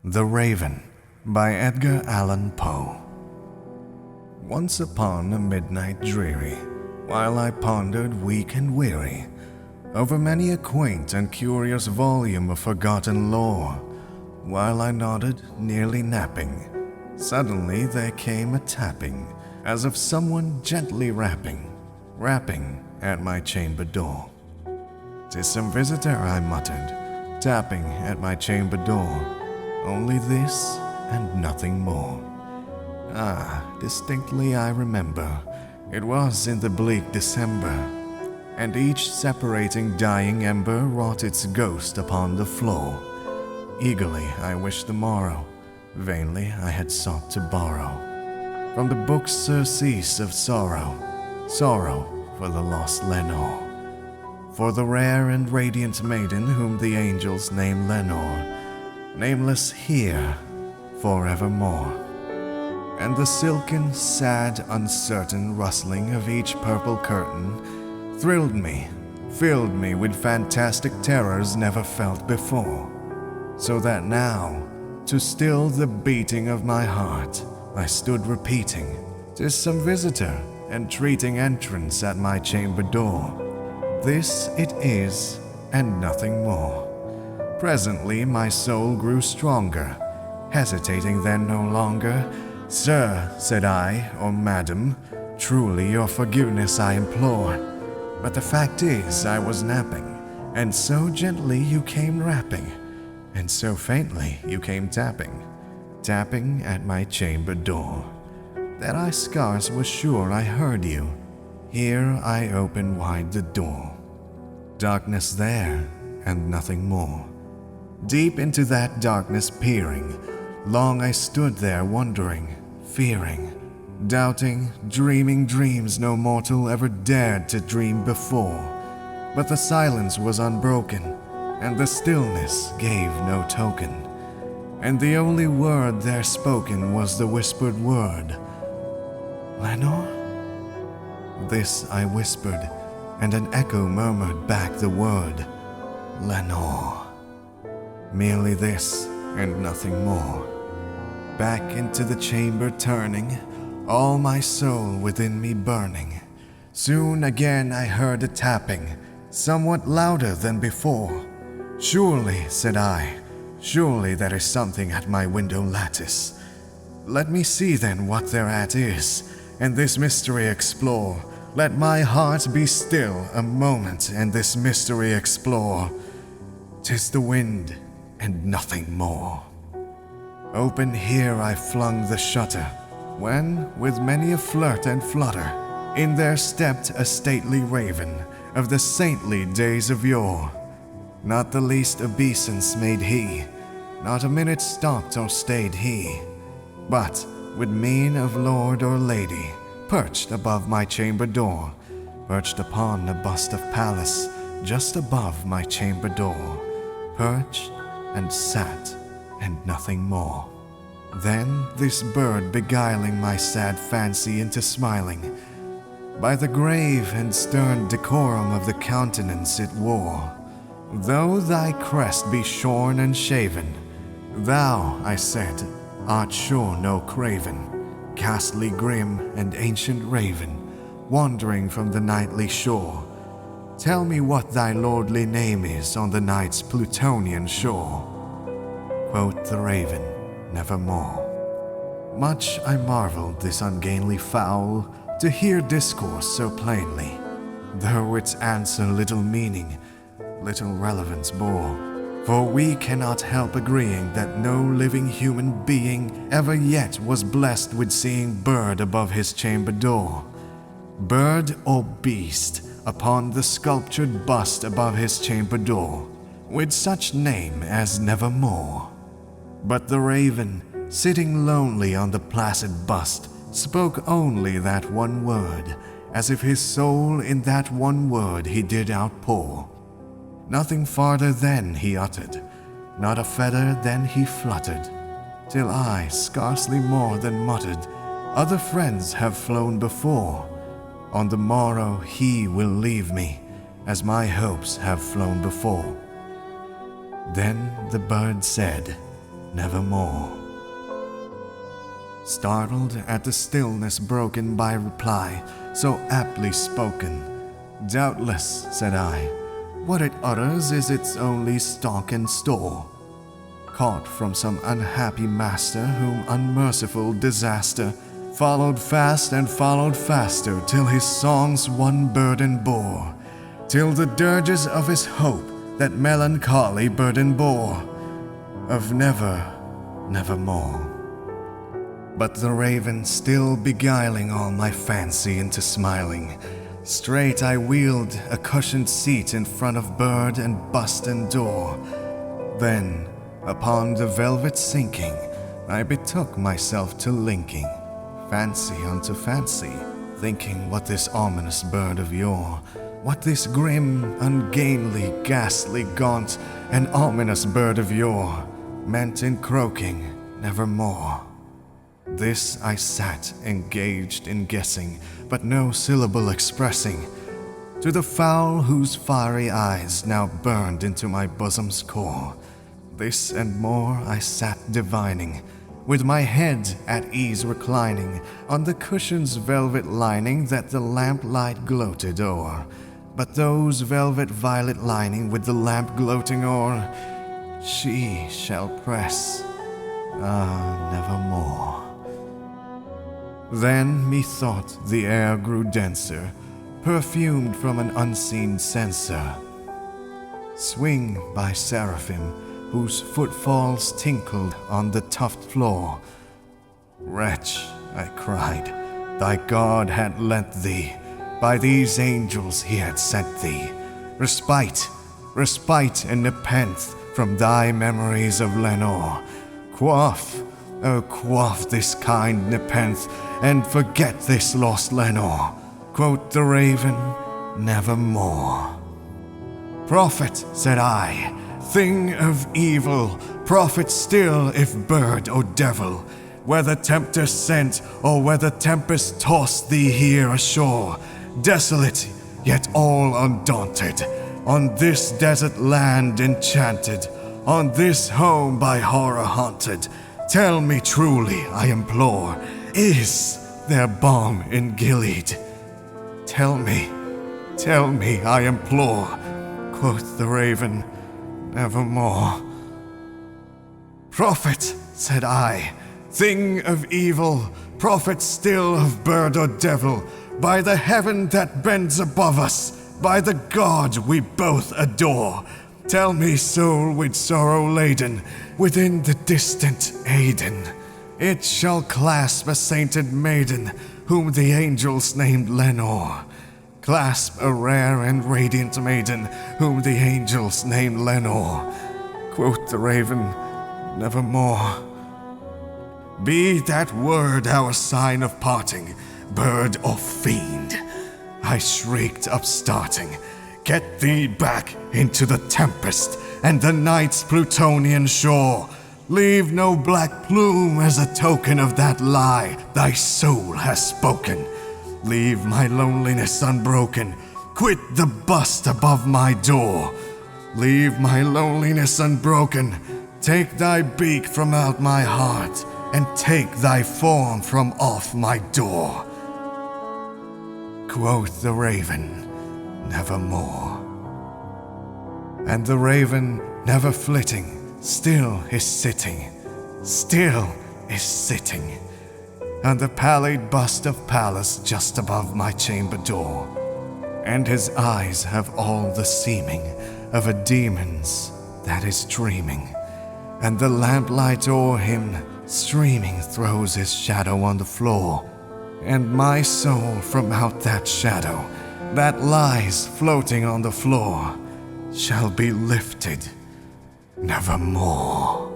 The Raven by Edgar Allan Poe. Once upon a midnight dreary, while I pondered weak and weary over many a quaint and curious volume of forgotten lore, while I nodded, nearly napping, suddenly there came a tapping, as of someone gently rapping at my chamber door. "'Tis some visitor," I muttered, tapping at my chamber door. Only this and nothing more. Distinctly I remember, it was in the bleak December, and each separating dying ember wrought its ghost upon the floor. Eagerly I wished the morrow, vainly I had sought to borrow from the book's surcease of sorrow for the lost Lenore, for the rare and radiant maiden whom the angels name Lenore, nameless here forevermore. And the silken, sad, uncertain rustling of each purple curtain thrilled me, filled me with fantastic terrors never felt before, so that now, to still the beating of my heart, I stood repeating, "'Tis some visitor, entreating entrance at my chamber door. This it is, and nothing more." Presently my soul grew stronger, hesitating then no longer. "Sir," said I, "or madam, truly your forgiveness I implore. But the fact is I was napping, and so gently you came rapping, and so faintly you came tapping at my chamber door, that I scarce was sure I heard you. Here I opened wide the door. Darkness there, and nothing more. Deep into that darkness peering, long I stood there wondering, fearing, doubting, dreaming dreams no mortal ever dared to dream before. But the silence was unbroken, and the stillness gave no token, and the only word there spoken was the whispered word, 'Lenore?' This I whispered, and an echo murmured back the word, 'Lenore.' Merely this, and nothing more. Back into the chamber turning, all my soul within me burning. Soon again I heard a tapping, somewhat louder than before. 'Surely,' said I, 'surely there is something at my window lattice. Let me see then what thereat is, and this mystery explore. Let my heart be still a moment, and this mystery explore. 'Tis the wind, and nothing more.' Open here I flung the shutter, when, with many a flirt and flutter, in there stepped a stately raven of the saintly days of yore. Not the least obeisance made he, not a minute stopped or stayed he, but, with mien of lord or lady, perched above my chamber door, perched upon a bust of Pallas, just above my chamber door, perched and sat, and nothing more. Then this bird beguiling my sad fancy into smiling, by the grave and stern decorum of the countenance it wore. Though thy crest be shorn and shaven, thou, I said, art sure no craven, ghastly Grimm and ancient raven, wandering from the nightly shore. Tell me what thy lordly name is on the night's Plutonian shore." Quoth the raven, nevermore. Much I marveled this ungainly fowl to hear discourse so plainly, though its answer little meaning, little relevance bore. For we cannot help agreeing that no living human being ever yet was blessed with seeing bird above his chamber door, bird or beast, upon the sculptured bust above his chamber door, with such name as nevermore. But the raven, sitting lonely on the placid bust, spoke only that one word, as if his soul in that one word he did outpour. Nothing farther then he uttered, not a feather then he fluttered, till I scarcely more than muttered, "Other friends have flown before. On the morrow he will leave me, as my hopes have flown before." Then the bird said, nevermore. Startled at the stillness broken by reply so aptly spoken, doubtless, said I, what it utters is its only stock and store, caught from some unhappy master whom unmerciful disaster followed fast and followed faster till his songs one burden bore, till the dirges of his hope that melancholy burden bore, of never, nevermore. But the raven still beguiling all my fancy into smiling, straight I wheeled a cushioned seat in front of bird and bust and door. Then, upon the velvet sinking, I betook myself to linking fancy unto fancy, thinking what this ominous bird of yore, what this grim, ungainly, ghastly, gaunt, and ominous bird of yore meant in croaking nevermore. This I sat engaged in guessing, but no syllable expressing, to the fowl whose fiery eyes now burned into my bosom's core. This and more I sat divining, with my head at ease reclining on the cushion's velvet lining that the lamplight gloated o'er. But those velvet violet lining with the lamp gloating o'er, she shall press, nevermore. Then methought the air grew denser, perfumed from an unseen censer. Swing by seraphim, whose footfalls tinkled on the tuft floor. Wretch, I cried, thy God had lent thee, by these angels he had sent thee, respite, respite and nepenthe from thy memories of Lenore. Quaff, oh quaff this kind nepenthe, and forget this lost Lenore. Quoth the raven, nevermore. Prophet, said I, thing of evil, prophet still if bird or devil, whether tempest sent or whether tempest tossed thee here ashore, desolate yet all undaunted, on this desert land enchanted, on this home by horror haunted, tell me truly, I implore, is there balm in Gilead? Tell me, I implore, quoth the raven, nevermore. Prophet, said I, thing of evil, prophet still of bird or devil, by the heaven that bends above us, by the God we both adore, tell me, soul with sorrow laden, within the distant Aidenn, it shall clasp a sainted maiden, whom the angels named Lenore. Clasp a rare and radiant maiden, whom the angels named Lenore. Quoth the raven, nevermore. Be that word our sign of parting, bird or fiend, I shrieked upstarting. Get thee back into the tempest and the night's Plutonian shore. Leave no black plume as a token of that lie thy soul has spoken. Leave my loneliness unbroken. Quit the bust above my door. Leave my loneliness unbroken. Take thy beak from out my heart, and take thy form from off my door. Quoth the raven, nevermore. And the raven, never flitting, still is sitting, on the pallid bust of Pallas just above my chamber door, and his eyes have all the seeming of a demon's that is dreaming, and the lamplight o'er him streaming throws his shadow on the floor, and my soul from out that shadow that lies floating on the floor shall be lifted nevermore.